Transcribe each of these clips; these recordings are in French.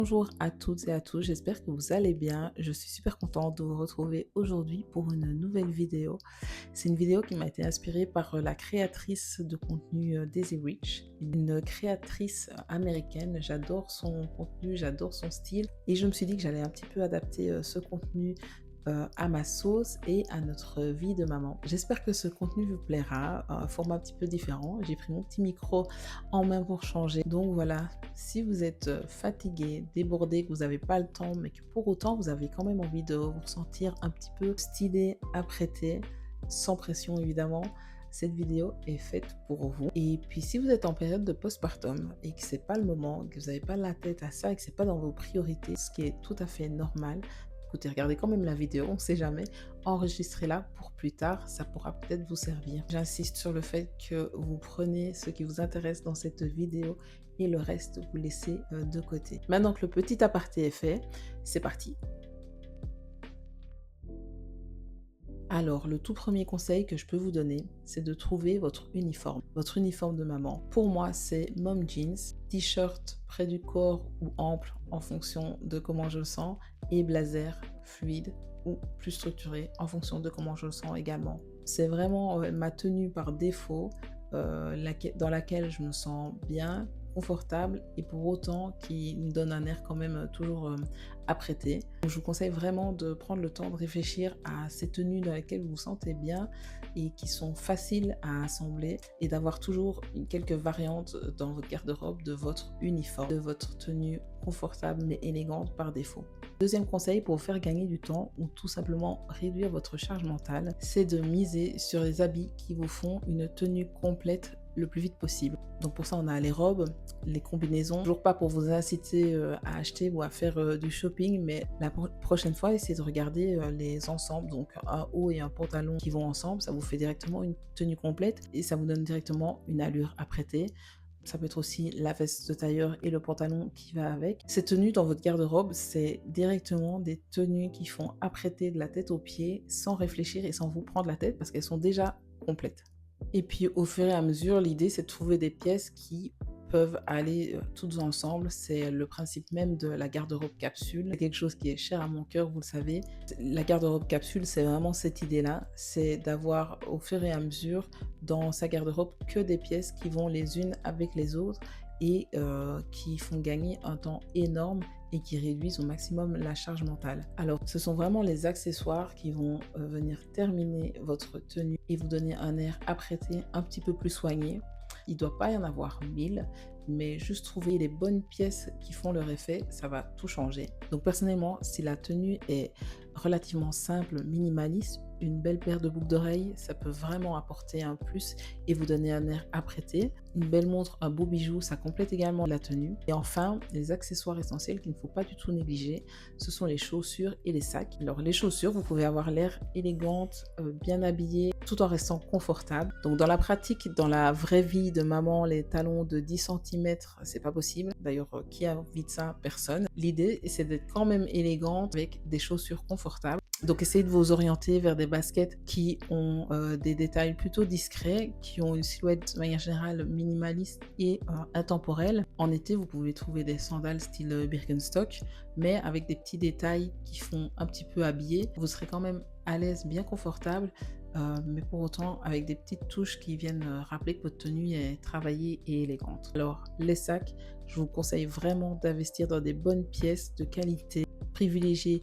Bonjour à toutes et à tous, j'espère que vous allez bien. Je suis super contente de vous retrouver aujourd'hui pour une nouvelle vidéo. C'est une vidéo qui m'a été inspirée par la créatrice de contenu Daisy Rich, une créatrice américaine. J'adore son contenu, j'adore son style et je me suis dit que j'allais un petit peu adapter ce contenu à ma sauce et à notre vie de maman. J'espère que ce contenu vous plaira, un format un petit peu différent. J'ai pris mon petit micro en main pour changer. Donc voilà, si vous êtes fatigué, débordé, que vous n'avez pas le temps, mais que pour autant vous avez quand même envie de vous sentir un petit peu stylé, apprêté, sans pression évidemment, cette vidéo est faite pour vous. Et puis si vous êtes en période de postpartum et que c'est pas le moment, que vous n'avez pas la tête à ça et que c'est pas dans vos priorités, ce qui est tout à fait normal, écoutez, regardez quand même la vidéo, on ne sait jamais, enregistrez-la pour plus tard, ça pourra peut-être vous servir. J'insiste sur le fait que vous prenez ce qui vous intéresse dans cette vidéo et le reste, vous laissez de côté. Maintenant que le petit aparté est fait, c'est parti. Alors, le tout premier conseil que je peux vous donner, c'est de trouver votre uniforme de maman. Pour moi, c'est mom jeans, t-shirt près du corps ou ample en fonction de comment je le sens, et blazer fluide ou plus structuré en fonction de comment je le sens également. C'est vraiment ma tenue par défaut dans laquelle je me sens bien, confortable et pour autant qui me donne un air quand même toujours apprêté. Donc, je vous conseille vraiment de prendre le temps de réfléchir à ces tenues dans lesquelles vous vous sentez bien et qui sont faciles à assembler et d'avoir toujours quelques variantes dans votre garde-robe de votre uniforme, de votre tenue confortable mais élégante par défaut. Deuxième conseil pour vous faire gagner du temps ou tout simplement réduire votre charge mentale, c'est de miser sur les habits qui vous font une tenue complète le plus vite possible. Donc pour ça, on a les robes, les combinaisons. Toujours pas pour vous inciter à acheter ou à faire du shopping, mais la prochaine fois, essayez de regarder les ensembles. Donc un haut et un pantalon qui vont ensemble, ça vous fait directement une tenue complète et ça vous donne directement une allure apprêtée. Ça peut être aussi la veste de tailleur et le pantalon qui va avec. Ces tenues dans votre garde-robe, c'est directement des tenues qui font apprêter de la tête aux pieds sans réfléchir et sans vous prendre la tête parce qu'elles sont déjà complètes. Et puis au fur et à mesure, l'idée c'est de trouver des pièces qui peuvent aller toutes ensemble. C'est le principe même de la garde-robe capsule. C'est quelque chose qui est cher à mon cœur, vous le savez. La garde-robe capsule, c'est vraiment cette idée-là. C'est d'avoir au fur et à mesure dans sa garde-robe que des pièces qui vont les unes avec les autres et qui font gagner un temps énorme et qui réduisent au maximum la charge mentale. Alors, ce sont vraiment les accessoires qui vont venir terminer votre tenue et vous donner un air apprêté un petit peu plus soigné. Il ne doit pas y en avoir 1000, mais juste trouver les bonnes pièces qui font leur effet, ça va tout changer. Donc personnellement, si la tenue est relativement simple, minimaliste, une belle paire de boucles d'oreilles, ça peut vraiment apporter un plus et vous donner un air apprêté. Une belle montre, un beau bijou, ça complète également la tenue. Et enfin, les accessoires essentiels qu'il ne faut pas du tout négliger, ce sont les chaussures et les sacs. Alors les chaussures, vous pouvez avoir l'air élégante, bien habillée, tout en restant confortable. Donc dans la pratique, dans la vraie vie de maman, les talons de 10 cm, c'est pas possible. D'ailleurs, qui a envie de ça? Personne. L'idée, c'est d'être quand même élégante avec des chaussures confortables. Donc essayez de vous orienter vers des baskets qui ont des détails plutôt discrets, qui ont une silhouette de manière générale minimaliste et intemporelle. En été, vous pouvez trouver des sandales style Birkenstock, mais avec des petits détails qui font un petit peu habillé. Vous serez quand même à l'aise, bien confortable, mais pour autant avec des petites touches qui viennent rappeler que votre tenue est travaillée et élégante. Alors les sacs, je vous conseille vraiment d'investir dans des bonnes pièces de qualité. Privilégier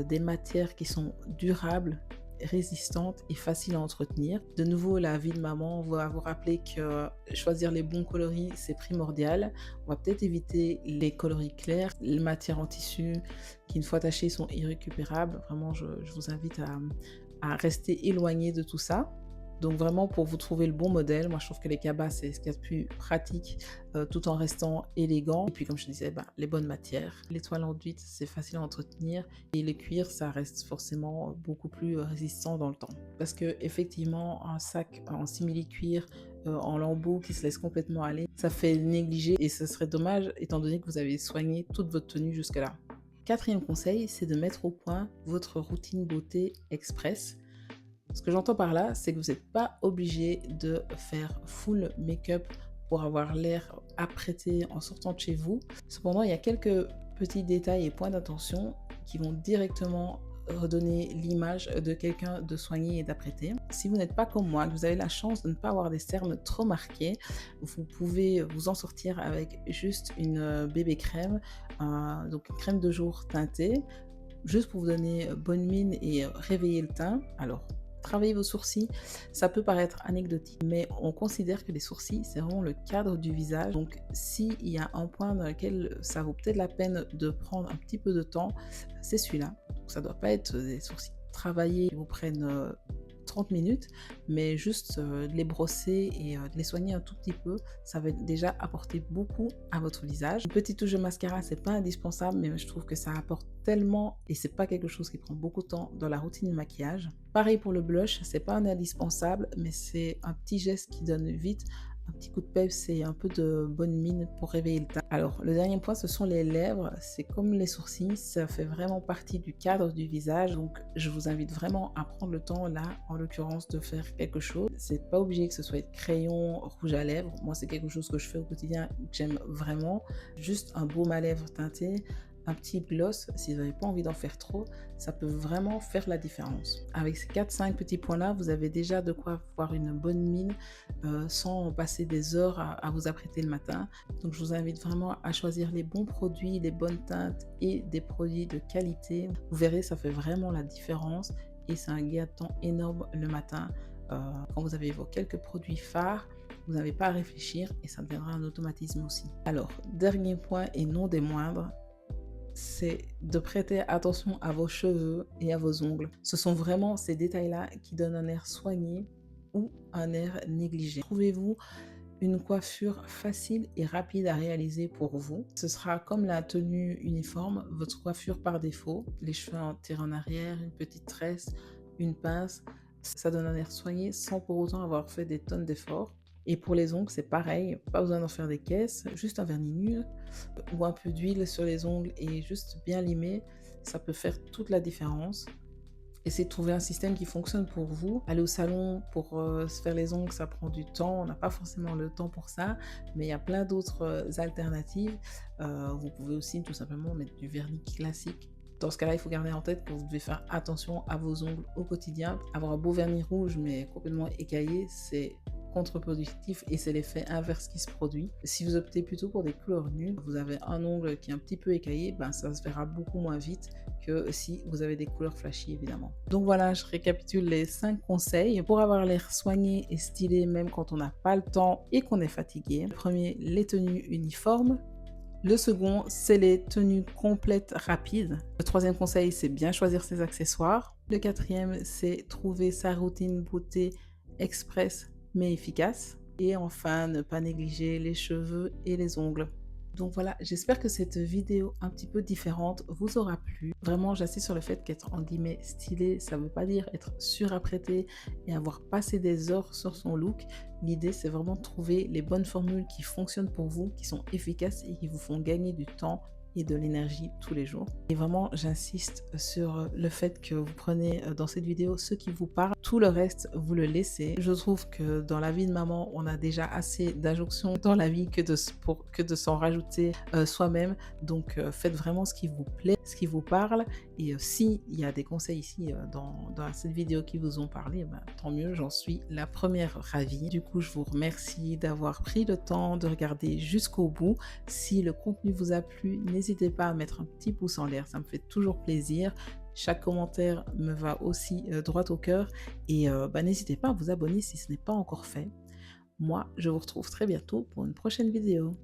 des matières qui sont durables, résistantes et faciles à entretenir. De nouveau, la vie de maman va vous rappeler que choisir les bons coloris, c'est primordial. On va peut-être éviter les coloris clairs, les matières en tissu qui, une fois tachées, sont irrécupérables. Vraiment, je vous invite à rester éloigné de tout ça. Donc vraiment, pour vous trouver le bon modèle, moi je trouve que les cabas, c'est ce qu'il y a de plus pratique tout en restant élégant. Et puis comme je disais, les bonnes matières. Les toiles enduites, c'est facile à entretenir. Et les cuirs, ça reste forcément beaucoup plus résistant dans le temps. Parce que effectivement, un sac en simili-cuir, en lambeaux qui se laisse complètement aller, ça fait négliger et ce serait dommage étant donné que vous avez soigné toute votre tenue jusque-là. Quatrième conseil, c'est de mettre au point votre routine beauté express. Ce que j'entends par là, c'est que vous n'êtes pas obligé de faire full make-up pour avoir l'air apprêté en sortant de chez vous. Cependant, il y a quelques petits détails et points d'attention qui vont directement redonner l'image de quelqu'un de soigné et d'apprêté. Si vous n'êtes pas comme moi, que vous avez la chance de ne pas avoir des cernes trop marquées, vous pouvez vous en sortir avec juste une bébé crème, donc une crème de jour teintée, juste pour vous donner bonne mine et réveiller le teint. Alors, travailler vos sourcils, ça peut paraître anecdotique, mais on considère que les sourcils, c'est vraiment le cadre du visage. Donc, s'il y a un point dans lequel ça vaut peut-être la peine de prendre un petit peu de temps, c'est celui-là. Donc, ça ne doit pas être des sourcils travaillés qui vous prennent 30 minutes, mais juste de les brosser et de les soigner un tout petit peu, ça va déjà apporter beaucoup à votre visage. Une petite touche de mascara, c'est pas indispensable, mais je trouve que ça apporte tellement et c'est pas quelque chose qui prend beaucoup de temps dans la routine de maquillage. Pareil pour le blush, c'est pas un indispensable, mais c'est un petit geste qui donne vite un petit coup de peps et un peu de bonne mine pour réveiller le teint. Alors, le dernier point, ce sont les lèvres. C'est comme les sourcils, ça fait vraiment partie du cadre du visage. Donc, je vous invite vraiment à prendre le temps, là, en l'occurrence, de faire quelque chose. C'est pas obligé que ce soit crayon, rouge à lèvres. Moi, c'est quelque chose que je fais au quotidien, que j'aime vraiment. Juste un baume à lèvres teinté, un petit gloss, si vous n'avez pas envie d'en faire trop, ça peut vraiment faire la différence. Avec ces 4-5 petits points-là, vous avez déjà de quoi avoir une bonne mine sans passer des heures à vous apprêter le matin. Donc, je vous invite vraiment à choisir les bons produits, les bonnes teintes et des produits de qualité. Vous verrez, ça fait vraiment la différence et c'est un gain de temps énorme le matin. Quand vous avez vos quelques produits phares, vous n'avez pas à réfléchir et ça deviendra un automatisme aussi. Alors, dernier point et non des moindres, c'est de prêter attention à vos cheveux et à vos ongles. Ce sont vraiment ces détails-là qui donnent un air soigné ou un air négligé. Trouvez-vous une coiffure facile et rapide à réaliser pour vous. Ce sera comme la tenue uniforme, votre coiffure par défaut. Les cheveux en tirent en arrière, une petite tresse, une pince. Ça donne un air soigné sans pour autant avoir fait des tonnes d'efforts. Et pour les ongles, c'est pareil, pas besoin d'en faire des caisses, juste un vernis nu ou un peu d'huile sur les ongles et juste bien limer, ça peut faire toute la différence. Essayez de trouver un système qui fonctionne pour vous. Aller au salon pour se faire les ongles, ça prend du temps, on n'a pas forcément le temps pour ça, mais il y a plein d'autres alternatives. Vous pouvez aussi tout simplement mettre du vernis classique. Dans ce cas-là, il faut garder en tête que vous devez faire attention à vos ongles au quotidien. Avoir un beau vernis rouge mais complètement écaillé, c'est contre-productif et c'est l'effet inverse qui se produit. Si vous optez plutôt pour des couleurs nudes, vous avez un ongle qui est un petit peu écaillé, ben ça se verra beaucoup moins vite que si vous avez des couleurs flashy évidemment. Donc voilà, je récapitule les 5 conseils pour avoir l'air soigné et stylé même quand on n'a pas le temps et qu'on est fatigué. Le premier, les tenues uniformes. Le second, c'est les tenues complètes rapides. Le troisième conseil, c'est bien choisir ses accessoires. Le quatrième, c'est trouver sa routine beauté express mais efficace. Et enfin, ne pas négliger les cheveux et les ongles. Donc voilà, j'espère que cette vidéo un petit peu différente vous aura plu. Vraiment, j'insiste sur le fait qu'être en guillemets stylé, ça ne veut pas dire être surapprêté et avoir passé des heures sur son look. L'idée, c'est vraiment de trouver les bonnes formules qui fonctionnent pour vous, qui sont efficaces et qui vous font gagner du temps et de l'énergie tous les jours. Et vraiment, j'insiste sur le fait que vous prenez dans cette vidéo ce qui vous parle. Tout le reste, vous le laissez. Je trouve que dans la vie de maman, on a déjà assez d'injonctions dans la vie que de s'en rajouter soi-même. Donc, faites vraiment ce qui vous plaît, ce qui vous parle. Et s'il y a des conseils ici dans cette vidéo qui vous ont parlé, ben, tant mieux, j'en suis la première ravie. Du coup, je vous remercie d'avoir pris le temps de regarder jusqu'au bout. Si le contenu vous a plu, n'hésitez pas à mettre un petit pouce en l'air, ça me fait toujours plaisir. Chaque commentaire me va aussi droit au cœur et n'hésitez pas à vous abonner si ce n'est pas encore fait. Moi, je vous retrouve très bientôt pour une prochaine vidéo.